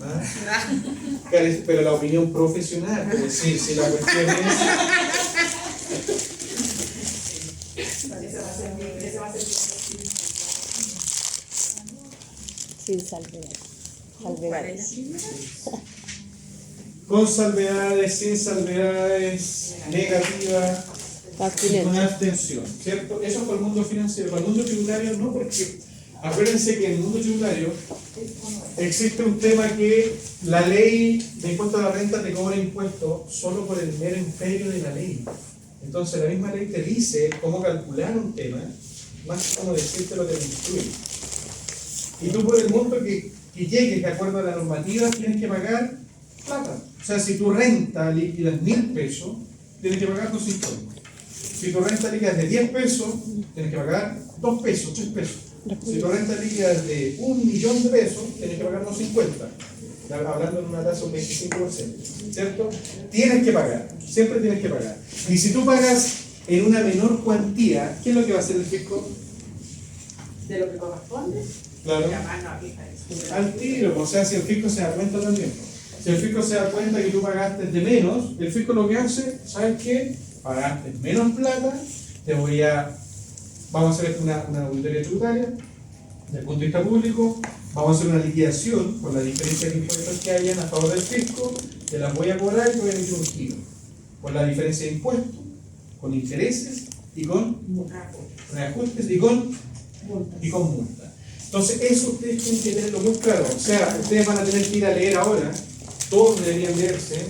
¿Ah? Pero la opinión profesional, es decir, si la cuestión es... Ese va a ser Sin salvedades. Salvedades. Con salvedades, sin salvedades, negativa, con Abstinencia. abstención, ¿cierto? Eso es para el mundo financiero. Para el mundo tributario no, porque acuérdense que en el mundo tributario existe un tema que la ley de impuesto a la renta te cobra impuestos solo por el mero imperio de la ley. Entonces la misma ley te dice cómo calcular un tema, más que como decirte lo que te instruye. Y tú por el monto que llegues de acuerdo a la normativa tienes que pagar plata. O sea, si tu renta líquida es 1.000 pesos, tienes que pagar 250. Si tu renta líquida es de 10 pesos, tienes que pagar 2 pesos, 3 pesos. Si tu renta líquida es de 1.000.000 de pesos, tienes que pagar 250. Hablando en una tasa de un 25%, ¿cierto? Tienes que pagar, siempre tienes que pagar. Y si tú pagas en una menor cuantía, ¿qué es lo que va a hacer el fisco? de lo que corresponde. Claro. Ya más no aplica eso. Al tiro, o sea, si el fisco se da cuenta también. Si el fisco se da cuenta que tú pagaste de menos, el fisco lo que hace, ¿sabes qué? Pagaste menos plata, vamos a hacer una auditoría tributaria, desde el punto de vista público, vamos a hacer una liquidación por la diferencia de impuestos que hayan a favor del fisco, te las voy a cobrar y te voy a emitir un giro. Por la diferencia de impuestos, con intereses y con reajustes y con multa. Entonces, eso ustedes tienen que tenerlo muy claro. O sea, ustedes van a tener que ir a leer ahora, todos deberían leerse.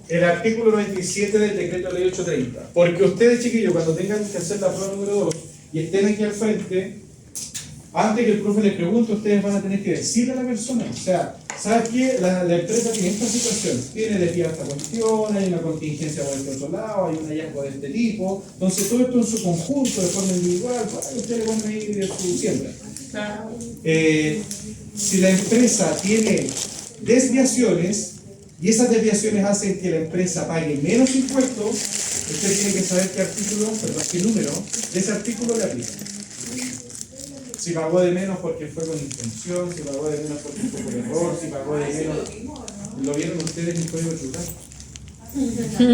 El artículo 97 del decreto de ley 830. Porque ustedes, chiquillos, cuando tengan que hacer la prueba número 2 y estén aquí al frente, antes que el profe les pregunte, ustedes van a tener que decirle a la persona, o sea, ¿sabes qué? La empresa tiene esta situación, tiene desviada esta cuestión, hay una contingencia por el otro lado, hay un hallazgo de este tipo, entonces todo esto en su conjunto, de forma individual, pues, ustedes van a ir de su siembra. Si la empresa tiene desviaciones, y esas desviaciones hacen que la empresa pague menos impuestos, usted tiene que saber qué número de ese artículo le aplica. Si pagó de menos porque fue con intención, si pagó de menos porque fue por error, si pagó de menos... ¿Lo vieron ustedes en el código tributario? No,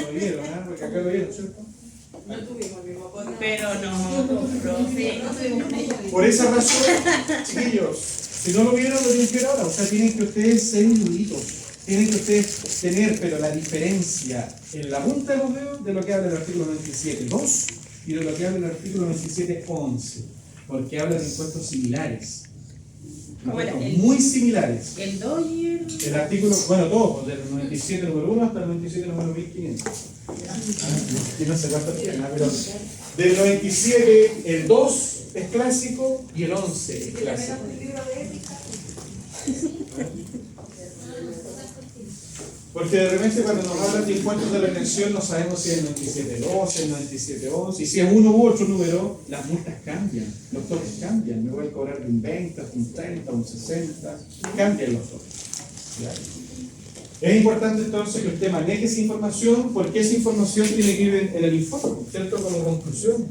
lo vieron, ¿ah? Porque acá lo vieron, ¿cierto? No tuvimos el mismo código. Pero no, profe. Por esa razón, chiquillos, si no lo vieron, lo tienen que ver ahora. O sea, tienen que ustedes ser eruditos. Tienen que ustedes tener, pero la diferencia en la punta de los dedos de lo que habla el artículo 97.2 y de lo que habla el artículo 97.11, porque habla de impuestos similares. ¿Cómo era? Impuestos muy similares. El 2 y El artículo, bueno, todo, del 97 número 1 hasta el 97 número 1500. Y no sé cuánto tiene, pero del 97, el 2 es clásico y el 11 es clásico. Porque de repente cuando nos hablan de impuestos de retención no sabemos si es el 97.12, el 97.11, y si es uno u otro número, las multas cambian, los toques cambian, me voy a cobrar de un 20, un 30, un 60, cambian los toques. ¿Ya? Es importante entonces que usted maneje esa información, porque esa información tiene que ir en el informe, ¿cierto? Como conclusión.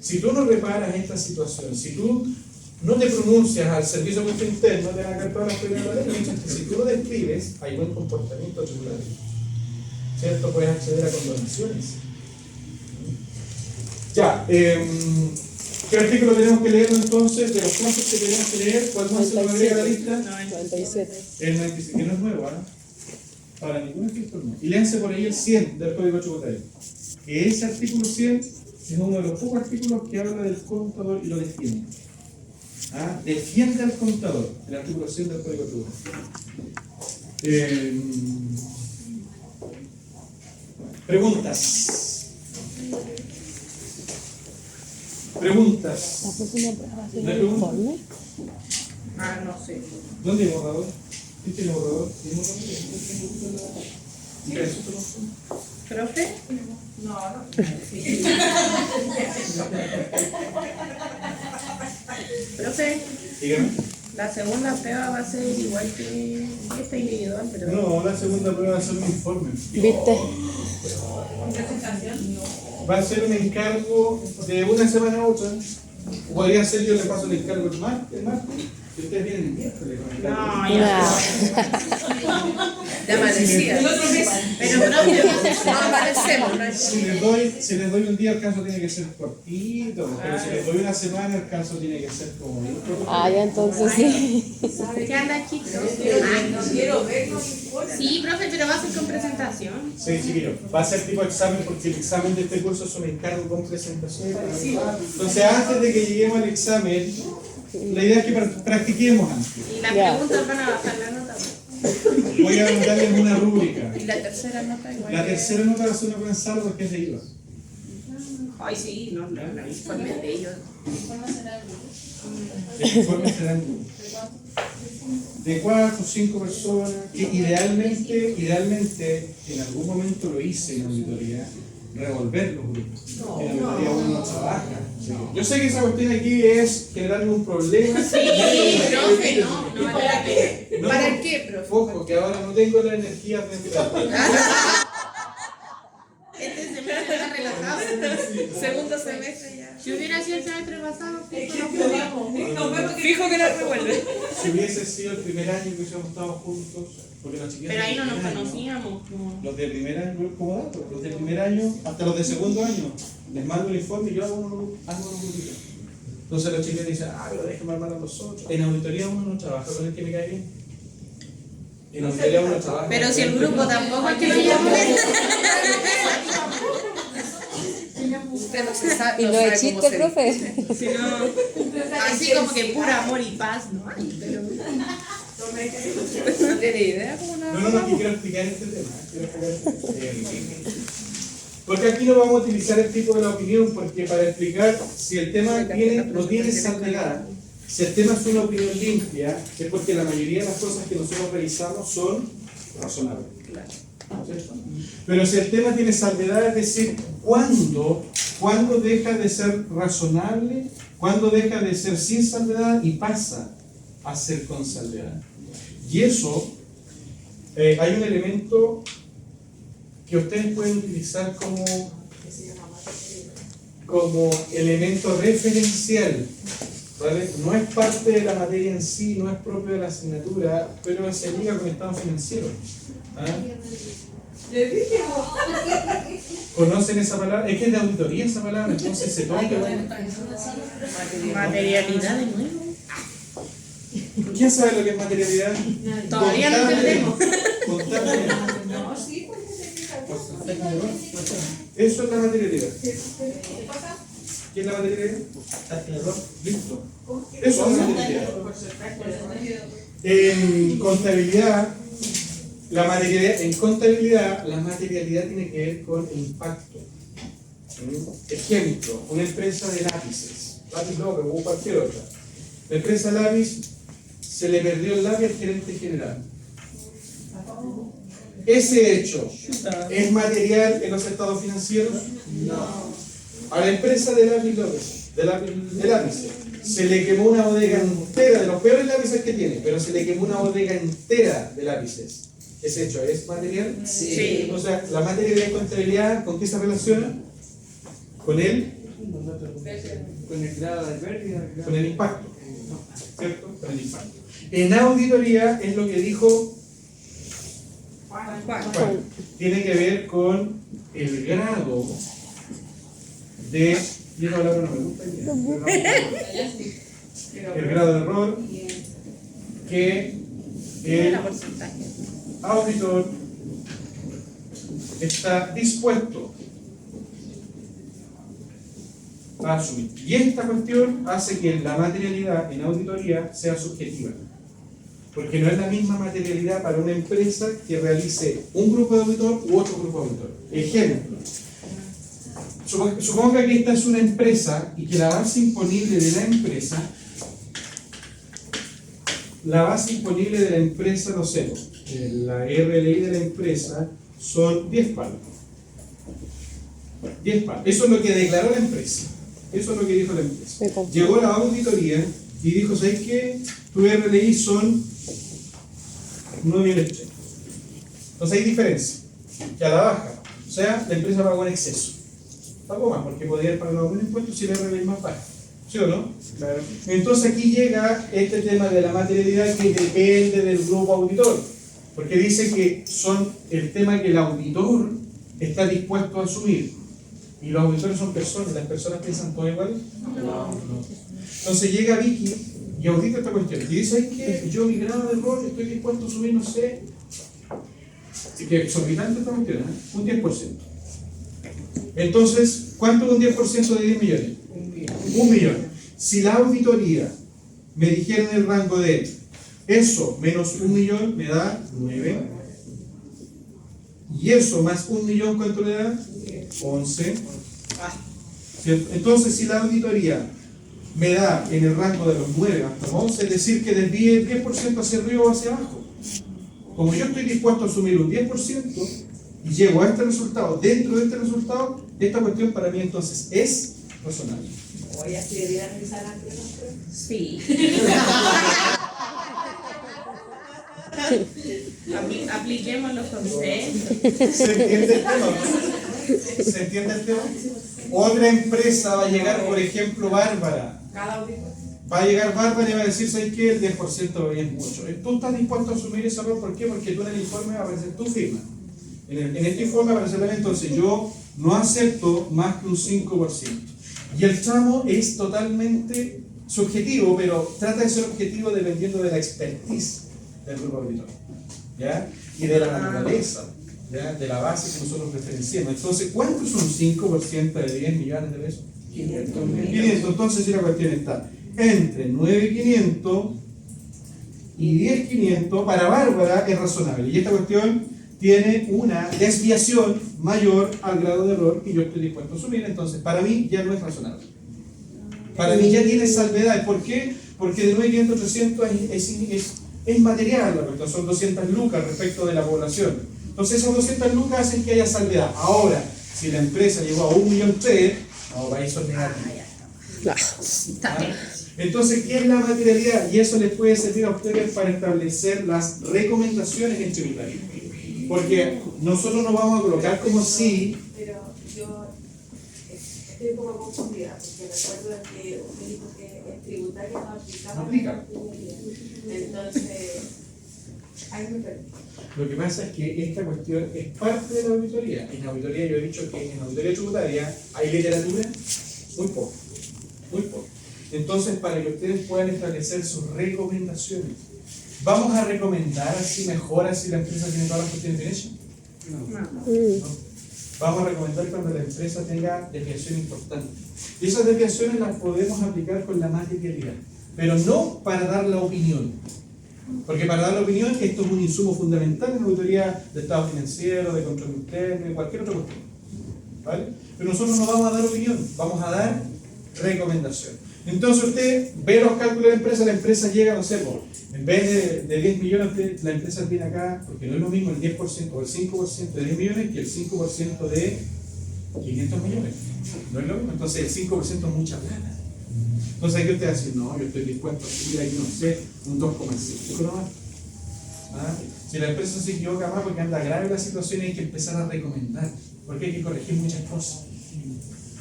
Si tú no reparas esta situación, si tú no te pronuncias al servicio de impuesto interno, te van a caer todas las pruebas de la ley. Si tú lo describes, hay buen comportamiento tributario, ¿cierto? Puedes acceder a condonaciones. Ya, ¿qué artículo tenemos que leer entonces? De los casos que tenemos que leer, ¿cuál más se lo agrega a la lista? 97. El 97, que no es nuevo, ¿ah? Para ningún efecto no. Y léanse por ahí el 100 del Código Tributario. Que ese artículo 100 es uno de los pocos artículos que habla del contador y lo defiende. ¿Ah? Defiende al contador, el artículo 100 del Código Tributario. Preguntas. Preguntas. La próxima prueba va a ser ¿No hay el preguntas? informe. Ah, no sé. ¿Dónde hay borrador? ¿Quién tiene borrador? ¿Tiene borrador? ¿Qué es eso? ¿Profe? No. Profe, Dígame. la segunda prueba va a ser igual que esta individual, pero... No, la segunda prueba va a ser un informe. ¿Viste? Va a ser un encargo de una semana a otra. Podría ser yo le paso el encargo el martes, y ustedes vienen el miércoles. con el encargo. No, ya. Ya amanecía. Pero no amanecemos, ¿no? Si les doy un día, el caso tiene que ser cortito, pero si les doy una semana, el caso tiene que ser como... Ah, ya entonces sí. ¿Qué anda, chicos? No quiero verlo. Sí, profe, pero va a ser con presentación. Sí, chiquillo, va a ser tipo examen porque el examen de este curso es un encargo con presentación. Entonces, antes de que lleguemos al examen, la idea es que practiquemos antes. Y las Ya. preguntas van a bajar la nota. Voy a darles una rúbrica. Y la tercera nota igual. La tercera nota va a ser una buena sala porque es de IVA. Ay, sí, no, informe de ellos. El informe serán de 4 o 5 personas, que idealmente en algún momento lo hice en auditoría, revolver los grupos. En auditoría uno no trabaja. Sí. Yo sé que esa cuestión aquí es generarme un problema. Sí, profe, no vale la pena. No, ¿Para qué, profe? ojo, que ahora no tengo la energía de empezar. Este semestre está relajado. Segundo semestre ya. Si hubiera sido el semestre pasado, fijo que no revuelve. Si hubiese sido el primer año que hubiésemos estado juntos, porque las chiquillas Pero ahí no del nos primer año, conocíamos. No. los de primer año, como dato, los de primer año hasta los de segundo año, les mando un informe y yo hago unos grupitos. Entonces los chicos dicen, pero déjenme armar a los otros. En auditoría uno no trabaja con el que me cae bien. En auditoría uno trabaja. Pero si el grupo tampoco es que lo llamo. Usted no se sabe. Y no es chiste, profe. Si no, así como que pura amor y paz, ¿no? Ay, pero. No tiene idea cómo No, que quiero explicar este tema. Porque aquí no vamos a utilizar el tipo de la opinión, porque para explicar si el tema no tiene salvedad, si el tema es una opinión limpia, es porque la mayoría de las cosas que nosotros revisamos son razonables. ¿Cierto? Pero si el tema tiene salvedad, es decir, ¿cuándo deja de ser razonable? ¿Cuándo deja de ser sin salvedad y pasa a ser con salvedad? Y eso, hay un elemento que ustedes pueden utilizar como elemento referencial, ¿vale? No es parte de la materia en sí, no es propio de la asignatura, pero se liga con estado financiero. ¿Ah? ¿Conocen esa palabra? Es que es de auditoría esa palabra, entonces se toca. Materialidad de nuevo. ¿Quién sabe lo que es materialidad? Todavía no entendemos. Contable. No, sí, pues Eso es la materialidad. ¿Qué es la materialidad? Listo. Eso es la materialidad. En contabilidad, la materialidad tiene que ver con el impacto. Ejemplo, una empresa de lápices. Lápiz no, pero como cualquier otra. La empresa lápiz se le perdió el lápiz al gerente general. ¿Ese hecho es material en los estados financieros? No. A la empresa de lápices se le quemó una bodega entera, de los peores lápices que tiene, pero se le quemó una bodega entera de lápices. ¿Ese hecho es material? Sí. O sea, la materialidad y contabilidad, ¿con qué se relaciona? Con el grado de pérdida. con el impacto. ¿Cierto? Con el impacto. En auditoría es lo que dijo Juan. Tiene que ver con el grado de. Y esa palabra no me gusta. El grado de error que el auditor está dispuesto a asumir. Y esta cuestión hace que la materialidad en auditoría sea subjetiva. Porque no es la misma materialidad para una empresa que realice un grupo de auditor u otro grupo de auditor. Ejemplo. Suponga que esta es una empresa y que la base imponible de la empresa, no sé, la RLI de la empresa son 10 palos. 10 palos. Eso es lo que declaró la empresa. Eso es lo que dijo la empresa. Llegó la auditoría y dijo, ¿sabes qué? Tu RLI son 9.080. Entonces hay diferencia. Que a la baja O sea, la empresa pagó en exceso. Pagó más, porque podía haber pagado un impuesto si la RB es más baja. ¿Sí o no? Claro. Entonces aquí llega este tema de la materialidad que depende del grupo auditor. Porque dice que son el tema que el auditor está dispuesto a asumir. Y los auditores son personas, ¿las personas piensan todo igual? No. Entonces llega Vicky y audita esta cuestión. Y dice, ¿sabes qué? Yo mi grado de error estoy dispuesto a asumir, no sé. Así que exorbitante esta cuestión, ¿eh? Un 10%. Entonces, ¿cuánto es un 10% de 10 millones? 1 millón. Si la auditoría me dijera en el rango de eso menos 1 millón, me da 9. Y eso más 1 millón, ¿cuánto le da? 11. ¿Cierto? Entonces, si la auditoría me da en el rango de los 9 hasta 11, es decir, que desvíe el 10% hacia arriba o hacia abajo. Como yo estoy dispuesto a asumir un 10% y llego a este resultado, dentro de este resultado, esta cuestión para mí entonces es razonable. Voy a escribir a revisar antes. Sí. Apliquemos los conceptos. ¿Se entiende el tema? ¿Se entiende el tema? Otra empresa va a llegar, por ejemplo, Bárbara. Cada auditor. Va a llegar Bárbara y va a decir, ¿sabes qué? El 10% es mucho. Tú estás dispuesto a asumir ese error, ¿por qué? Porque tú en el informe va a aparecer tu firma. En este informe va a aparecer entonces yo no acepto más que un 5%. Y el tramo es totalmente subjetivo, pero trata de ser objetivo dependiendo de la expertise del grupo auditor, ¿ya? Y de la naturaleza, ¿ya? De la base que nosotros referenciamos. Entonces, ¿cuánto es un 5% de 10 millones de pesos? 500. Entonces, si la cuestión está entre 9.500 y 10.500, para Bárbara es razonable. Y esta cuestión tiene una desviación mayor al grado de error que yo estoy dispuesto a asumir, entonces para mí ya no es razonable. Para mí ya tiene salvedad. ¿Por qué? Porque de 9.500 a 300 es material la cuestión, son 200 lucas respecto de la población. Entonces esas 200 lucas hacen que haya salvedad. Ahora, si la empresa llegó a 1.3 millones, no, para eso es negativo. Entonces, ¿qué es la materialidad? Y eso les puede servir a ustedes para establecer las recomendaciones en tributario. Porque nosotros nos vamos a colocar como si... Pero yo estoy un poco confundida, porque recuerdo que usted dijo que en tributario no aplicaba. No aplica. Entonces, ahí me perdí. Lo que pasa es que esta cuestión es parte de la auditoría. En la auditoría yo he dicho que en la auditoría tributaria hay literatura muy poco. Muy poco. Entonces, para que ustedes puedan establecer sus recomendaciones, ¿vamos a recomendar si mejora si la empresa tiene todas las cuestiones bien hechas? No. Vamos a recomendar cuando la empresa tenga desviaciones importantes. Y esas desviaciones las podemos aplicar con la materialidad, pero no para dar la opinión. Porque para dar la opinión, esto es un insumo fundamental en la auditoría de estado financiero, de control interno, de cualquier otra cuestión. ¿Vale? Pero nosotros no vamos a dar opinión, vamos a dar recomendación. Entonces usted ve los cálculos de la empresa llega, no sé, en vez de 10 millones, la empresa viene acá, porque no es lo mismo el 10% o el 5% de 10 millones que el 5% de 500 millones. No es lo mismo, entonces el 5% es mucha plata. Entonces aquí usted va a decir, no, yo estoy dispuesto a subir ahí, no sé, un 2,5 nomás. ¿Ah? Si la empresa se equivoca más porque anda grave la situación, hay que empezar a recomendar, porque hay que corregir muchas cosas.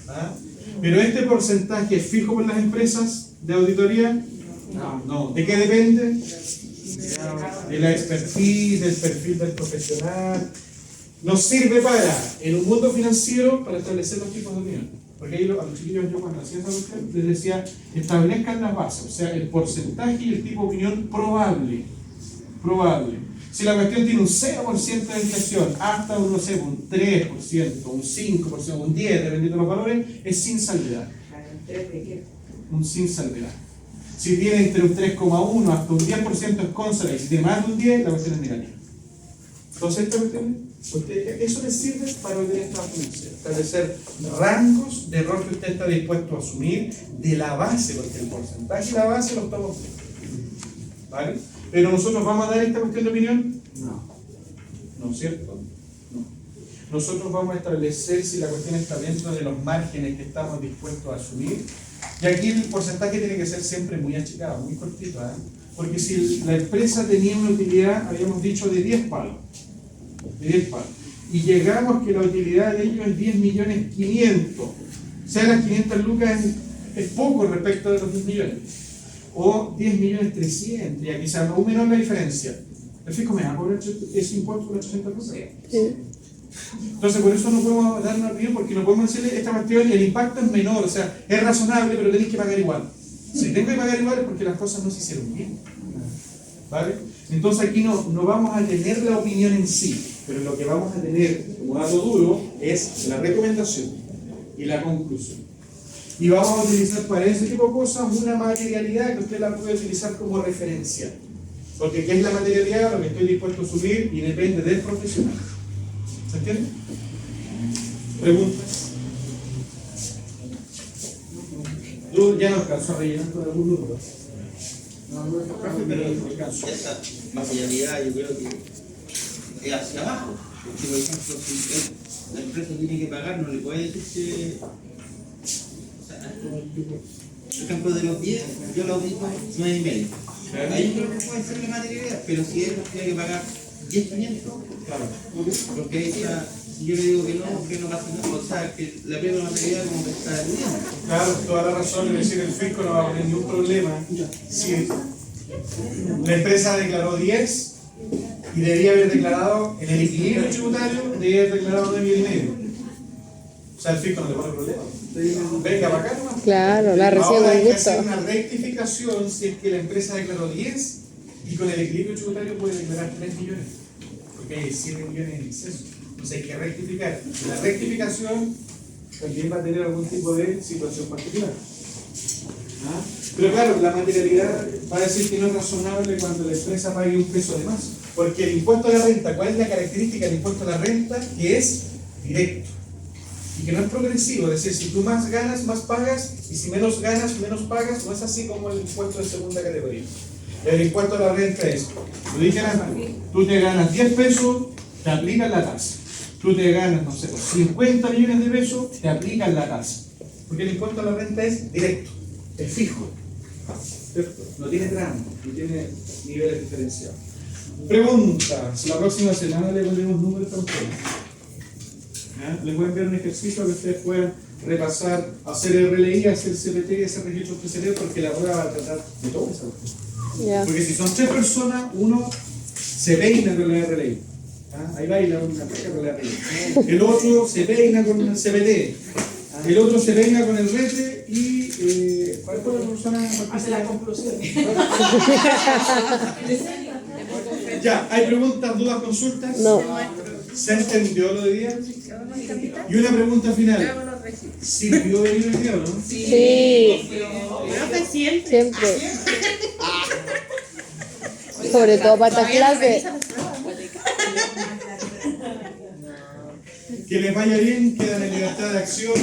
¿Ah? Pero este porcentaje es fijo por las empresas de auditoría. No. ¿De qué depende? De la expertise, del perfil del profesional. Nos sirve para, en un mundo financiero, para establecer los tipos de opinión. Porque ahí a los chiquillos yo cuando hacía esa cuestión les decía, establezcan las bases, o sea, el porcentaje y el tipo de opinión probable. Si la cuestión tiene un 0% de desviación, hasta un, no sé, un 3%, un 5%, un 10%, dependiendo de los valores, es sin salvedad. Un sin salvedad. Si tiene entre un 3,1 hasta un 10% es con salvedad, y si tiene más de un 10, la cuestión es negativa. Entonces, esta cuestión, eso les sirve para establecer rangos de error que usted está dispuesto a asumir de la base, porque el porcentaje y la base lo estamos viendo. ¿Vale? Pero nosotros vamos a dar esta cuestión de opinión, no, ¿cierto? No. Nosotros vamos a establecer si la cuestión está dentro de los márgenes que estamos dispuestos a asumir. Y aquí el porcentaje tiene que ser siempre muy achicado, muy cortito, ¿eh? Porque si la empresa tenía una utilidad, habíamos dicho, de 10 palos, y llegamos que la utilidad de ellos es 10.500.000. O sea, las 500 lucas es poco respecto de los 10 millones. O 10.300.000, y aquí se aún menor la diferencia. ¿El fisco me va a cobrar ese impuesto por 800 lucas? Sí. Entonces, por eso no podemos dar una opinión, porque no podemos decirle esta cuestión, el impacto es menor, o sea, es razonable, pero tenéis que pagar igual. Si tengo que pagar igual es porque las cosas no se hicieron bien. ¿Vale? Entonces aquí no vamos a tener la opinión en sí, pero lo que vamos a tener como dato duro es la recomendación y la conclusión. Y vamos a utilizar para ese tipo de cosas una materialidad que usted la puede utilizar como referencia. Porque ¿qué es la materialidad? Lo que estoy dispuesto a subir y depende del profesional. ¿Se entiende? ¿Preguntas? Yo ya no alcanzo a rellenar todo algún número. Profe, pero esa materialidad yo creo que es hacia abajo. Porque, por ejemplo, si la empresa tiene que pagar, no le puede decir que. O sea, por ejemplo, de los 10, yo lo digo 9,5. Ahí creo que puede ser la materialidad, pero si él tiene que pagar 10,500, claro. Porque ahí está. Si yo le digo que no pasa nada, o sea, que la primera materialidad como que está bien. Claro, toda la razón, es decir, el fisco no va a poner ningún problema. Si la empresa declaró 10 y debía haber declarado en el equilibrio tributario, debía haber declarado 9,5. O sea, el fisco no te pone problema. Venga, para acá nomás. Claro, la recibo Ahora con hay que gusto. hacer una rectificación si es que la empresa declaró 10 y con el equilibrio tributario puede declarar 3 millones. Porque hay 7 millones en exceso. Entonces hay que rectificar. La rectificación también va a tener algún tipo de situación particular. ¿Ah? Pero claro, la materialidad va a decir que no es razonable cuando la empresa pague un peso de más. Porque el impuesto a la renta, ¿cuál es la característica del impuesto a la renta? Que es directo. Y que no es progresivo. Es decir, si tú más ganas, más pagas. Y si menos ganas, menos pagas. No es así como el impuesto de segunda categoría. El impuesto a la renta es, tú te ganas 10 pesos, te aplican la tasa. Tú te ganas, no sé, 50 millones de pesos, te aplican la tasa. Porque el impuesto a la renta es directo, es fijo. ¿Cierto? No tiene tramo, no tiene niveles diferenciados. Preguntas. La próxima semana le ponemos números para ustedes. ¿Ya? Les voy a enviar un ejercicio que ustedes puedan repasar, hacer el RLI, hacer CPT y hacer registro empresarial, porque la prueba va a tratar de todo eso. Ya. Porque si son 3 personas, uno se peina con la RLI. ¿Ah? Ahí baila una pareja con la RLI. El otro se peina con el CPT. El otro se peina con el RETE y ¿cuál fue la persona? Hace la conclusión. Ya, ¿hay preguntas, dudas, consultas? No. ¿Se entendió lo de día? Y una pregunta final. ¿Sirvió venir el día o no? Sí, Profe, siempre. siempre. Sobre todo para esta clase. Que les vaya bien, quedan en libertad de acción.